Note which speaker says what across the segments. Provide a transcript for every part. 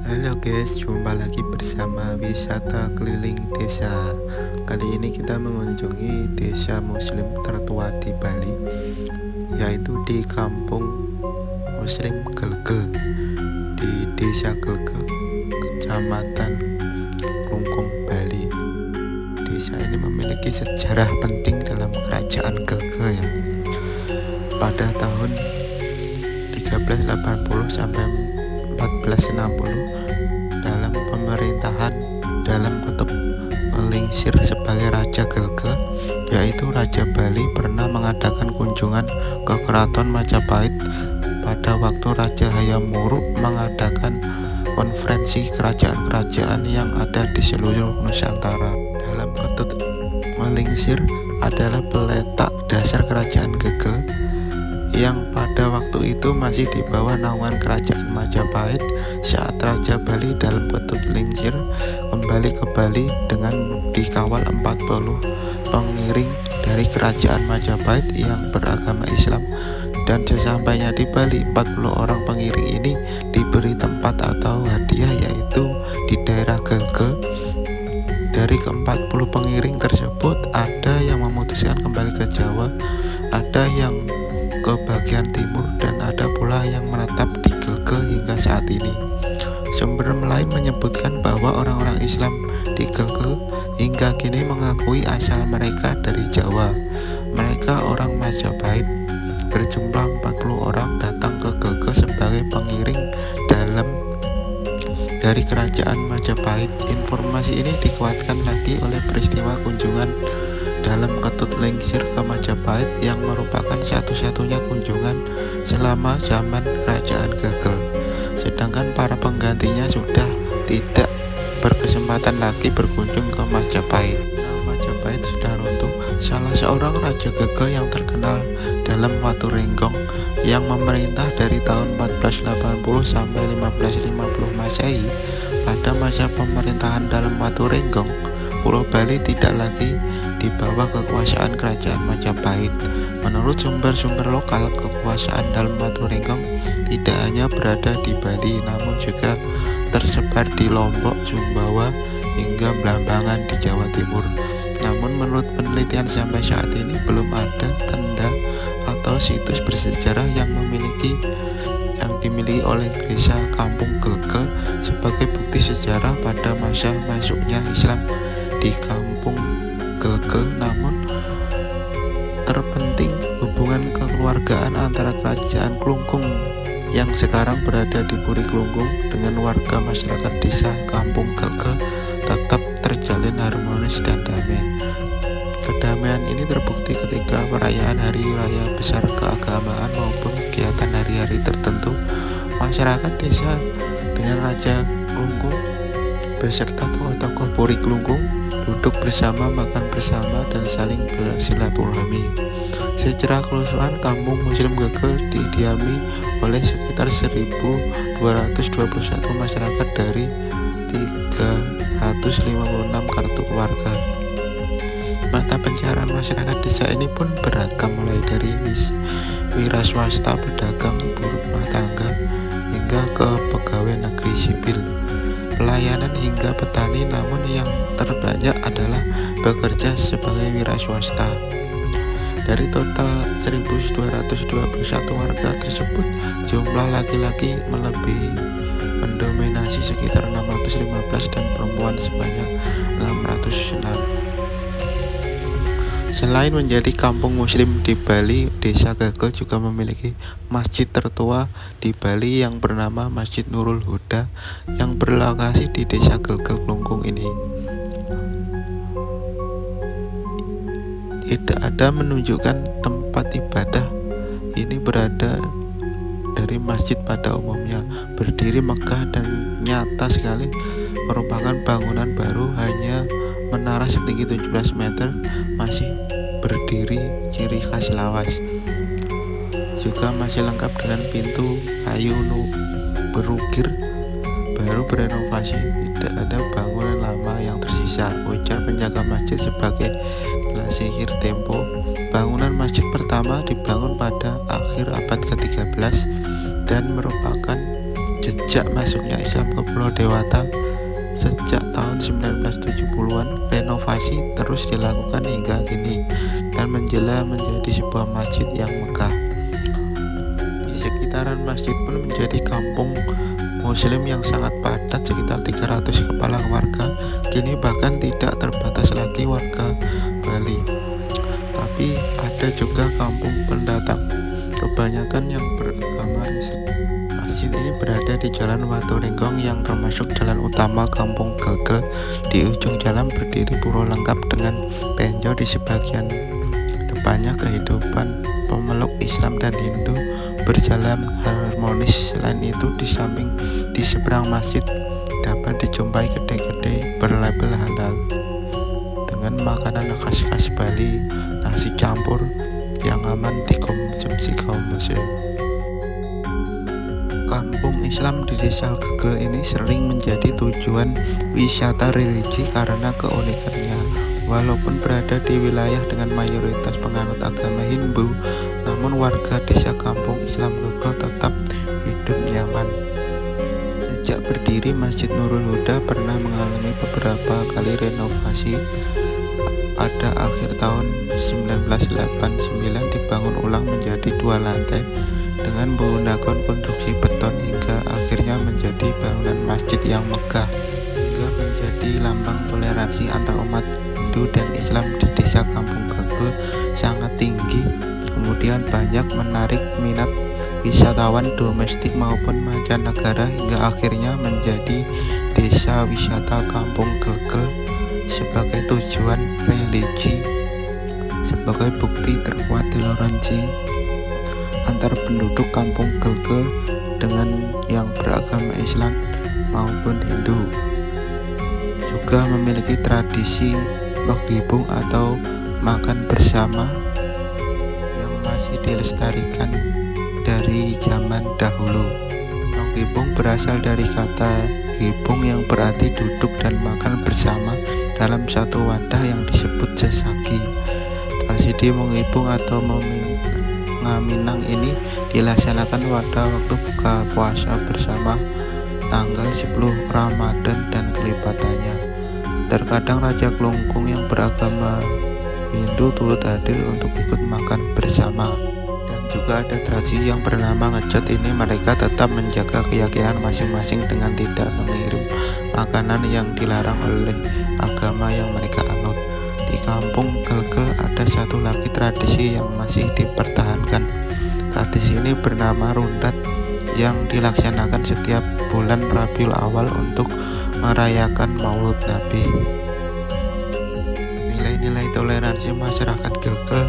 Speaker 1: Halo guys, jumpa lagi bersama wisata keliling desa. Kali ini kita mengunjungi desa muslim tertua di Bali, yaitu di kampung muslim Gelgel, di desa Gelgel, kecamatan Klungkung, Bali. Desa ini memiliki sejarah penting dalam kerajaan Gelgel ya. Pada tahun 1380 sampai 1460 dalam pemerintahan dalam kutub Melingsir sebagai Raja Gelgel, yaitu Raja Bali, pernah mengadakan kunjungan ke Keraton Majapahit pada waktu Raja Hayam Wuruk mengadakan konferensi kerajaan-kerajaan yang ada di seluruh Nusantara. Dalam kutub Melingsir adalah peletak dasar kerajaan Gelgel yang pada waktu itu masih di bawah naungan kerajaan Majapahit saat Raja Bali dalam kutub Melingsir kembali ke Bali dengan dikawal 40 pengiring dari kerajaan Majapahit yang beragama Islam, dan sesampainya di Bali 40 orang pengiring ini diberi tempat atau hadiah, yaitu di daerah Gelgel. Dari ke-40 pengiring tersebut ada yang memutuskan kembali ke Jawa, ada yang ke bagian timur, dan ada pula yang menetap di Gelgel hingga saat ini. Sumber lain menyebutkan bahwa orang-orang Islam di Gelgel hingga kini mengakui asal mereka dari Jawa. Mereka orang Majapahit, berjumlah 40 orang datang ke Gelgel sebagai pengiring dari kerajaan Majapahit. Informasi ini dikuatkan lagi oleh peristiwa kunjungan dalam ketut Melingsir ke Majapahit yang merupakan satu-satunya kunjungan selama zaman kerajaan Gelgel, sedangkan para penggantinya sudah tidak berkesempatan lagi berkunjung ke Majapahit. Majapahit sudah runtuh. Salah seorang Raja Gelgel yang terkenal dalam Waturenggong yang memerintah dari tahun 1480 sampai 1550 Masehi. Pada masa pemerintahan dalam Waturenggong, Pulau Bali tidak lagi di bawah kekuasaan kerajaan Majapahit. Menurut sumber-sumber lokal, kekuasaan dalam Waturenggong tidak hanya berada di Bali, namun juga tersebar di Lombok, Sumbawa, hingga Blambangan di Jawa Timur. Namun menurut penelitian sampai saat ini belum ada tanda atau situs bersejarah yang dimiliki oleh desa Kampung Gelgel sebagai bukti sejarah pada masa masuknya Islam di Kampung Gelgel. Namun terpenting, hubungan kekeluargaan antara kerajaan Klungkung yang sekarang berada di Puri Klungkung dengan warga masyarakat desa Kampung Gelgel tetap terjalin harmonis dan damai. Kedamaian ini terbukti ketika perayaan hari raya besar keagamaan maupun kegiatan hari-hari tertentu, masyarakat desa dengan Raja Klungkung beserta tokoh-tokoh Puri Klungkung duduk bersama, makan bersama, dan saling bersilaturahmi. Secara keseluruhan, kampung muslim Gelgel didiami oleh sekitar 1.221 masyarakat dari 356 kartu keluarga. Mata pencaharian masyarakat desa ini pun beragam, mulai dari wira swasta, pedagang, ibu rumah tangga, hingga ke pegawai negeri sipil, pelayanan hingga petani. Namun yang terbanyak adalah bekerja sebagai wira swasta. Dari total 1.221 warga tersebut, jumlah laki-laki mendominasi sekitar 615 dan perempuan sebanyak 606. Selain menjadi kampung muslim di Bali, desa Gelgel juga memiliki masjid tertua di Bali yang bernama Masjid Nurul Huda yang berlokasi di desa Gelgel Klungkung ini. Tidak ada menunjukkan tempat ibadah ini berada dari masjid pada umumnya, berdiri megah dan nyata sekali, merupakan bangunan baru. Hanya menara setinggi 17 meter masih berdiri, ciri khas lawas. Juga masih lengkap dengan pintu kayu berukir baru berenovasi. Tidak ada bangunan lama yang tersisa, ujar penjaga masjid sebagai sihir tempo. Bangunan masjid pertama dibangun pada akhir abad ke-13 dan merupakan Jejak masuknya Islam ke Pulau Dewata sejak tahun 1970-an, renovasi terus dilakukan hingga kini dan menjela menjadi sebuah masjid yang megah. Di sekitaran masjid pun menjadi kampung Muslim yang sangat padat, sekitar 300 kepala warga. Kini bahkan tidak terbatas lagi warga Bali, tapi ada juga kampung pendatang, kebanyakan yang beragama Islam. Masjid ini berada di Jalan Watu Ringgong yang termasuk jalan utama Kampung Gelgel. Di ujung jalan berdiri pura lengkap dengan penjor di sebagian depannya. Kehidupan pemeluk Islam dan Hindu berjalan harmonis. Selain itu, di seberang masjid dapat dijumpai kedai-kedai berlabel halal dengan makanan khas Bali, nasi campur yang aman dikonsumsi kaum muslim. Kampung Islam di Desa Gelgel ini sering menjadi tujuan wisata religi karena keunikannya. Walaupun berada di wilayah dengan mayoritas penganut agama Hindu, namun warga desa Kampung Islam Gelgel tetap hidup nyaman. Sejak berdiri, Masjid Nurul Huda pernah mengalami beberapa kali renovasi. Pada akhir tahun 1989 dibangun ulang menjadi 2 lantai dengan menggunakan konstruksi beton hingga akhirnya menjadi bangunan masjid yang megah, hingga menjadi lambang toleransi antar umat Hindu dan Islam di desa Kampung Gelgel sangat tinggi. Kemudian banyak menarik minat wisatawan domestik maupun mancanegara hingga akhirnya menjadi desa wisata Kampung Gelgel sebagai tujuan religi, sebagai bukti terkuat toleransi antar penduduk Kampung Gelgel dengan yang beragama Islam maupun Hindu. Juga memiliki tradisi maghribung atau makan bersama yang masih dilestarikan dari zaman dahulu. Maghribung berasal dari kata hibung yang berarti duduk dan makan bersama dalam satu wadah yang disebut sesaki. Tradisi menghibung atau Ngaminang ini dilaksanakan pada waktu buka puasa bersama tanggal 10 Ramadan dan kelipatannya. Terkadang Raja Kelungkung yang beragama Hindu turut hadir untuk ikut makan bersama. Dan juga ada tradisi yang bernama ngejot. Ini mereka tetap menjaga keyakinan masing-masing dengan tidak mengirim makanan yang dilarang oleh agama yang mereka anut. Di Kampung Gelgel ada satu lagi tradisi yang masih dipertahankan. Tradisi ini bernama rundat yang dilaksanakan setiap bulan Rabiul Awal untuk merayakan Maulid Nabi. Nilai-nilai toleransi masyarakat Gelgel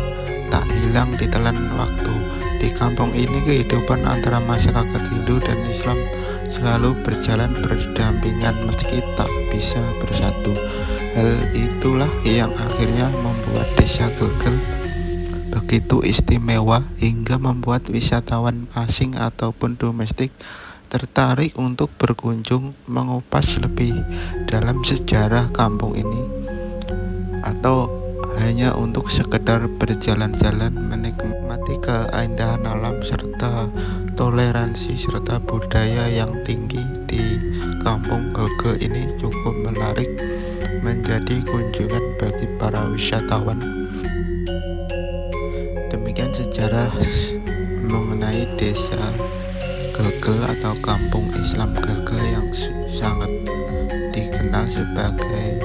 Speaker 1: tak hilang ditelan waktu. Di kampung ini kehidupan antara masyarakat Hindu dan Islam selalu berjalan berdampingan meski tak bisa bersatu. Hal itulah yang akhirnya membuat desa Gelgel begitu istimewa hingga membuat wisatawan asing ataupun domestik tertarik untuk berkunjung mengupas lebih dalam sejarah kampung ini, atau hanya untuk sekedar berjalan-jalan menikmati keindahan alam serta toleransi serta budaya yang tinggi di Kampung Gelgel ini cukup menarik menjadi kunjungan bagi para wisatawan. Demikian sejarah mengenai desa Gelgel atau Kampung Islam Gelgel yang sangat dikenal sebagai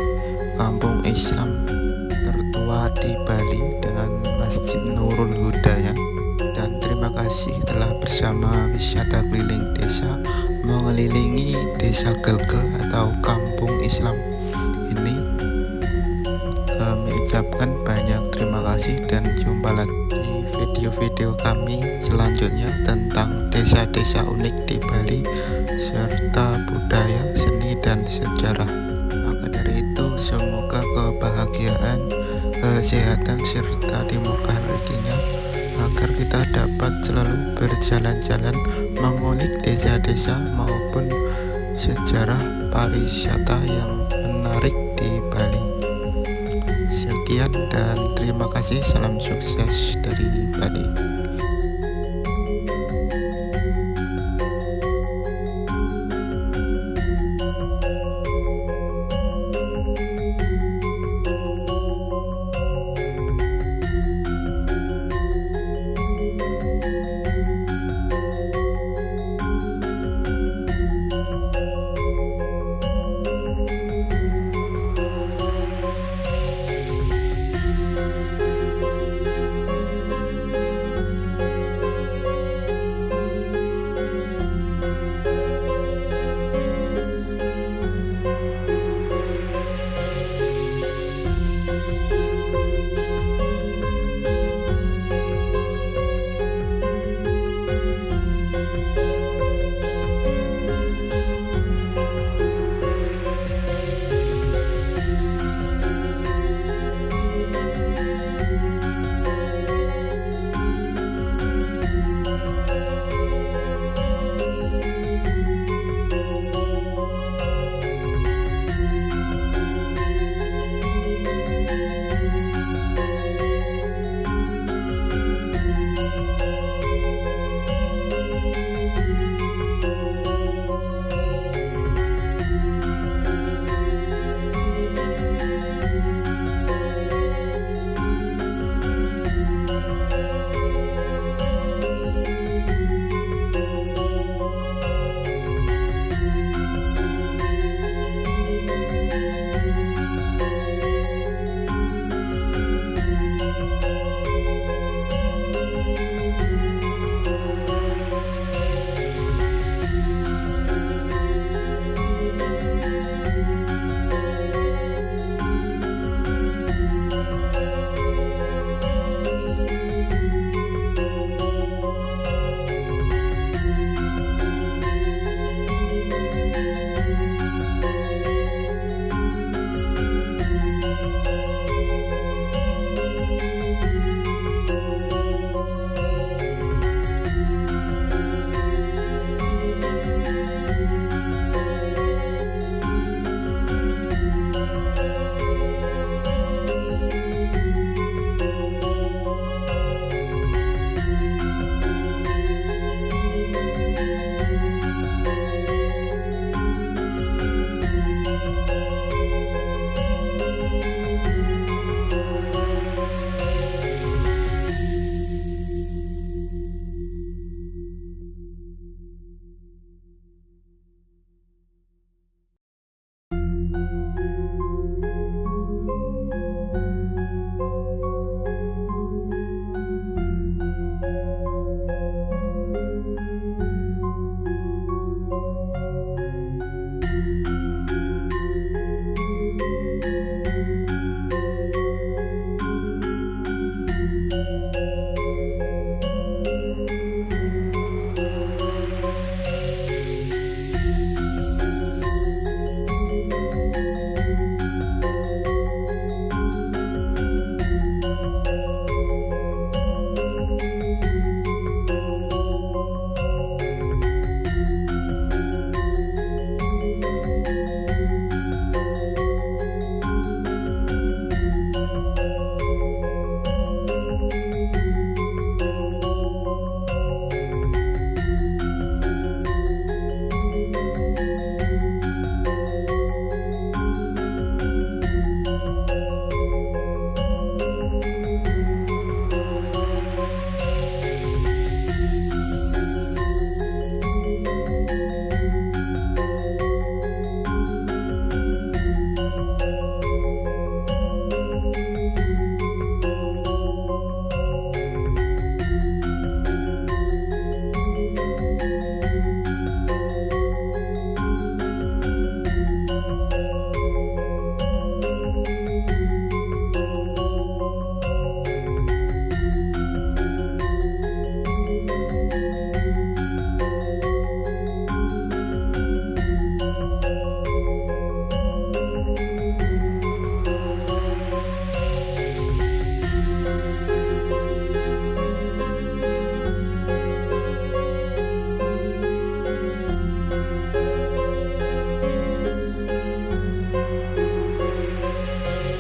Speaker 1: kampung Islam tertua di Bali dengan Masjid Nurul Huda-nya. Dan terima kasih telah bersama wisata keliling desa mengelilingi desa Gelgel atau Kampung Islam ini. Kami ucapkan banyak terima kasih dan jumpa lagi di video-video kami selanjutnya tentang desa-desa unik di Bali serta budaya, seni, dan sejarah. Maka dari itu semoga kebahagiaan, kesehatan, serta dimurahkan rezekinya agar kita dapat selalu berjalan-jalan mengulik desa-desa maupun sejarah pariwisata yang menarik di Bali. Sekian dan terima kasih, salam sukses dari Bali.